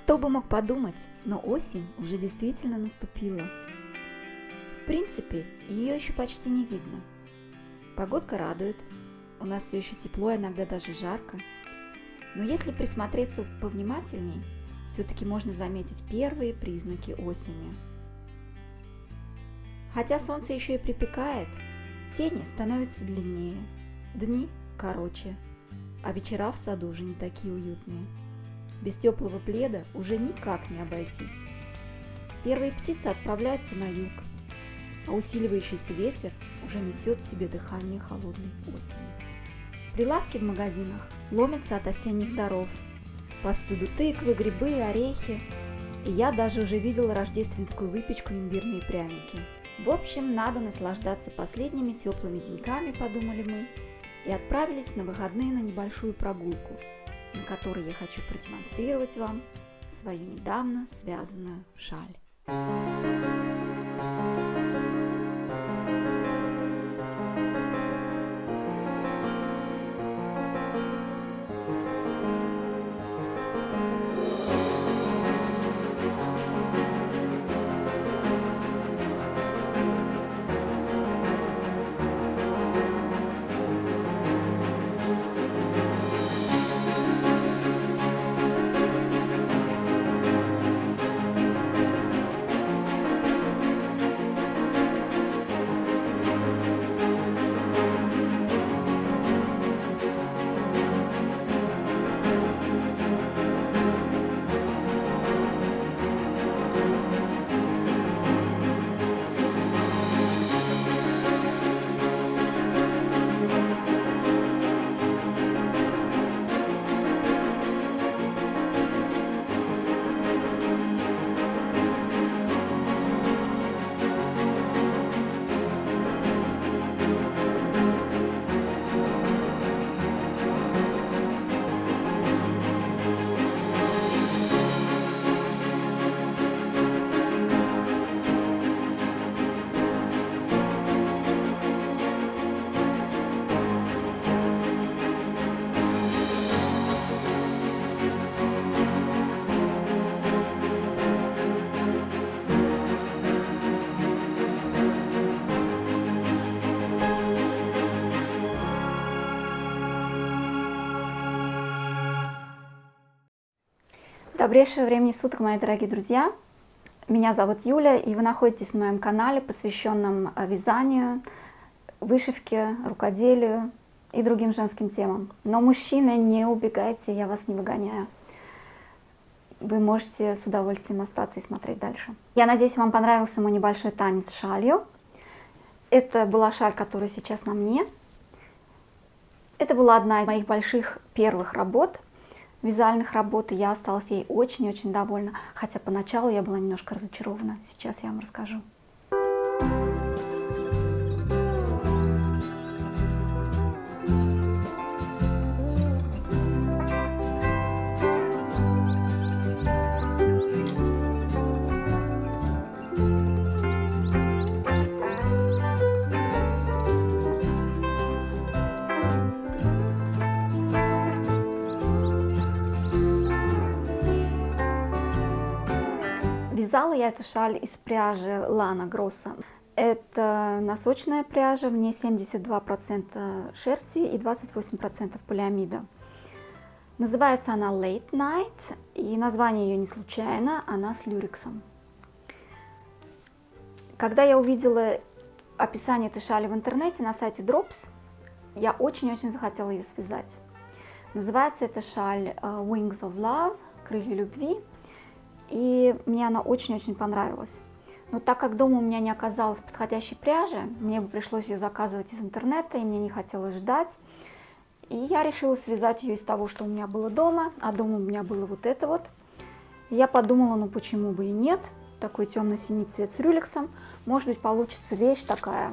Кто бы мог подумать, но осень уже действительно наступила. В принципе, ее еще почти не видно. Погодка радует, у нас все еще тепло, иногда даже жарко. Но если присмотреться повнимательней, все-таки можно заметить первые признаки осени. Хотя солнце еще и припекает, тени становятся длиннее, дни короче, а вечера в саду уже не такие уютные. Без теплого пледа уже никак не обойтись. Первые птицы отправляются на юг, а усиливающийся ветер уже несет в себе дыхание холодной осени. Прилавки в магазинах ломятся от осенних даров. Повсюду тыквы, грибы, орехи. И я даже уже видела рождественскую выпечку и имбирные пряники. В общем, надо наслаждаться последними теплыми деньками, подумали мы, и отправились на выходные на небольшую прогулку, на которой я хочу продемонстрировать вам свою недавно связанную шаль. Добрейшего времени суток, мои дорогие друзья! Меня зовут Юля, и вы находитесь на моем канале, посвященном вязанию, вышивке, рукоделию и другим женским темам. Но, мужчины, не убегайте, я вас не выгоняю. Вы можете с удовольствием остаться и смотреть дальше. Я надеюсь, вам понравился мой небольшой танец с шалью. Это была шаль, которая сейчас на мне. Это была одна из моих больших первых работ. Вязальных работ, и я осталась ей очень-очень довольна, хотя поначалу я была немножко разочарована. Сейчас я вам расскажу. Вязала я эту шаль из пряжи Lana Grossa. Это носочная пряжа, в ней 72% шерсти и 28% полиамида. Называется она Late Night, и название ее не случайно, она с люрексом. Когда я увидела описание этой шали в интернете на сайте Drops, я очень-очень захотела ее связать. Называется эта шаль Wings of Love, крылья любви. И мне она очень-очень понравилась. Но так как дома у меня не оказалось подходящей пряжи, мне бы пришлось ее заказывать из интернета, и мне не хотелось ждать. И я решила связать ее из того, что у меня было дома, а дома у меня было вот это вот. И я подумала, ну почему бы и нет, такой темно-синий цвет с рюлексом, может быть получится вещь такая,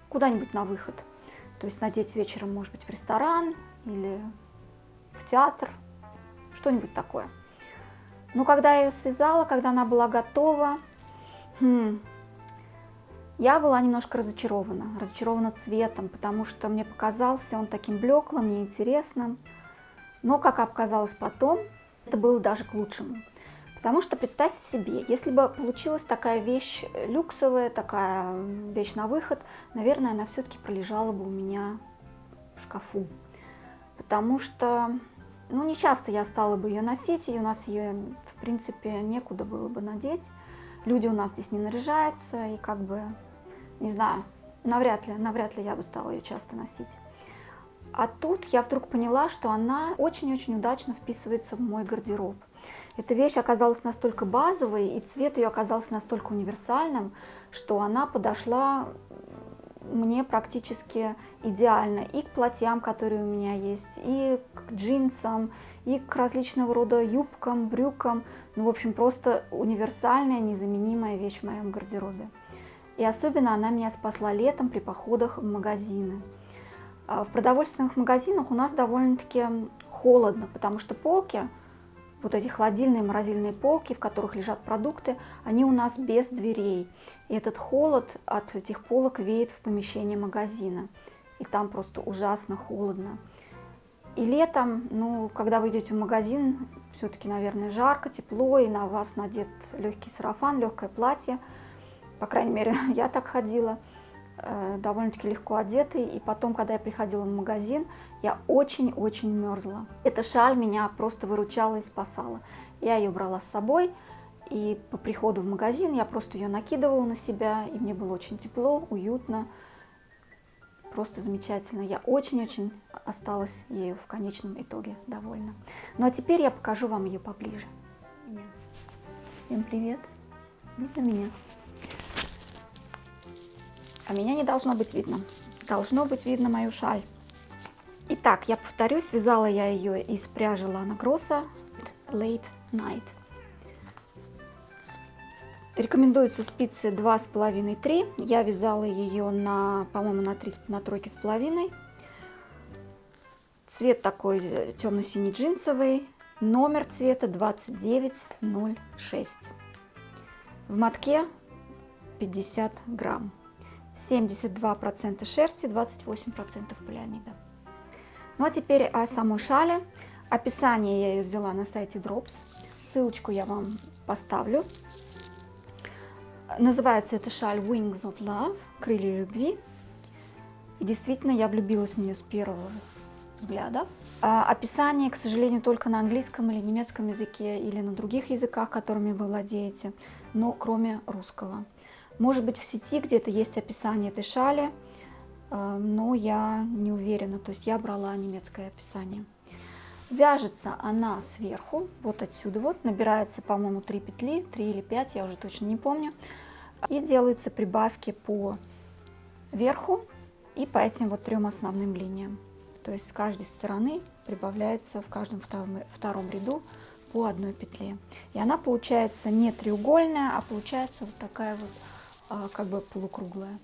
куда-нибудь на выход. То есть надеть вечером, может быть, в ресторан или в театр, что-нибудь такое. Но когда я ее связала, когда она была готова, я была немножко разочарована цветом, потому что мне показался он таким блеклым, неинтересным. Но, как оказалось потом, это было даже к лучшему. Потому что представьте себе, если бы получилась такая вещь люксовая, такая вещь на выход, наверное, она все-таки пролежала бы у меня в шкафу. Потому что, ну, не часто я стала бы ее носить, и у нас ее, в принципе, некуда было бы надеть. Люди у нас здесь не наряжаются, и как бы, не знаю, навряд ли я бы стала ее часто носить. А тут я вдруг поняла, что она очень-очень удачно вписывается в мой гардероб. Эта вещь оказалась настолько базовой, и цвет ее оказался настолько универсальным, что она подошла мне практически идеально и к платьям, которые у меня есть, и к джинсам, и к различного рода юбкам, брюкам. Ну, в общем, просто универсальная, незаменимая вещь в моем гардеробе. И особенно она меня спасла летом при походах в магазины. В продовольственных магазинах у нас довольно-таки холодно, потому что полки, вот эти холодильные, морозильные полки, в которых лежат продукты, они у нас без дверей. И этот холод от этих полок веет в помещение магазина. И там просто ужасно холодно. И летом, ну, когда вы идете в магазин, все-таки, наверное, жарко, тепло, и на вас надет легкий сарафан, легкое платье. По крайней мере, я так ходила, довольно-таки легко одетый. И потом, когда я приходила в магазин, я очень-очень мерзла. Эта шаль меня просто выручала и спасала. Я ее брала с собой, и по приходу в магазин я просто ее накидывала на себя, и мне было очень тепло, уютно, просто замечательно. Я очень-очень осталась ею в конечном итоге довольна. Ну а теперь я покажу вам ее поближе. Всем привет! Видно меня? А меня не должно быть видно. Должно быть видно мою шаль. Итак, я повторюсь, вязала я ее из пряжи Lana Grossa Late Night. Рекомендуются спицы 2,5-3. Я вязала ее на, по-моему, на 3,5. Цвет такой темно-синий джинсовый. Номер цвета 2906. В мотке 50 грамм. 72% шерсти, 28% полиамида. Ну а теперь о самой шале. Описание я ее взяла на сайте Drops. Ссылочку я вам поставлю. Называется эта шаль Wings of Love, крылья любви. И действительно, я влюбилась в нее с первого взгляда. Описание, к сожалению, только на английском или немецком языке, или на других языках, которыми вы владеете, но кроме русского. Может быть, в сети где-то есть описание этой шали, но я не уверена. То есть я брала немецкое описание. Вяжется она сверху, вот отсюда вот, набирается, по-моему, 3 петли, 3 или 5, я уже точно не помню. И делаются прибавки по верху и по этим вот 3 основным линиям. То есть с каждой стороны прибавляется в каждом втором ряду по 1 петле. И она получается не треугольная, а получается вот такая вот как бы полукруглая.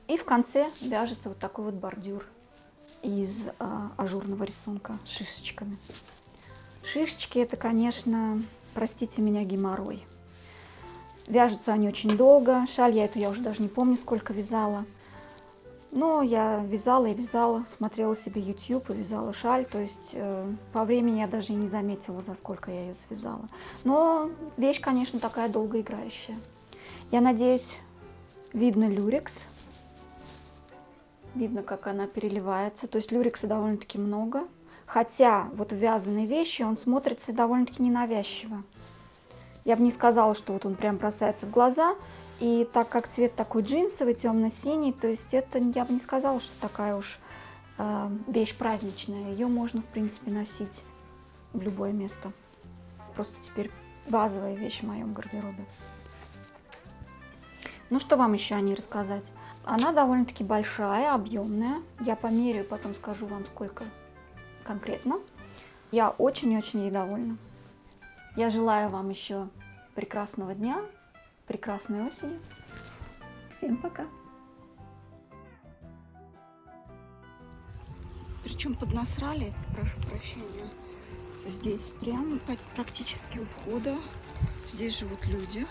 И в конце вяжется вот такой вот бордюр из ажурного рисунка с шишечками. Шишечки — это, конечно, простите меня, геморрой. Вяжутся они очень долго. Шаль я уже даже не помню, сколько вязала. Но я вязала и вязала, смотрела себе YouTube и вязала шаль. То есть по времени я даже и не заметила, за сколько я ее связала. Но вещь, конечно, такая долгоиграющая. Я надеюсь, видно люрекс. Видно, как она переливается. То есть люрекса довольно-таки много. Хотя вот в вязаной вещи он смотрится довольно-таки ненавязчиво. Я бы не сказала, что вот он прям бросается в глаза. И так как цвет такой джинсовый, темно-синий, то есть это, я бы не сказала, что такая уж вещь праздничная. Ее можно, в принципе, носить в любое место. Просто теперь базовая вещь в моем гардеробе. Ну, что вам еще о ней рассказать? Она довольно-таки большая, объемная. Я померяю, потом скажу вам, сколько конкретно. Я очень-очень ей довольна. Я желаю вам еще прекрасного дня, прекрасной осени. Всем пока! Причем поднасрали, прошу прощения, здесь прямо практически у входа. Здесь живут люди.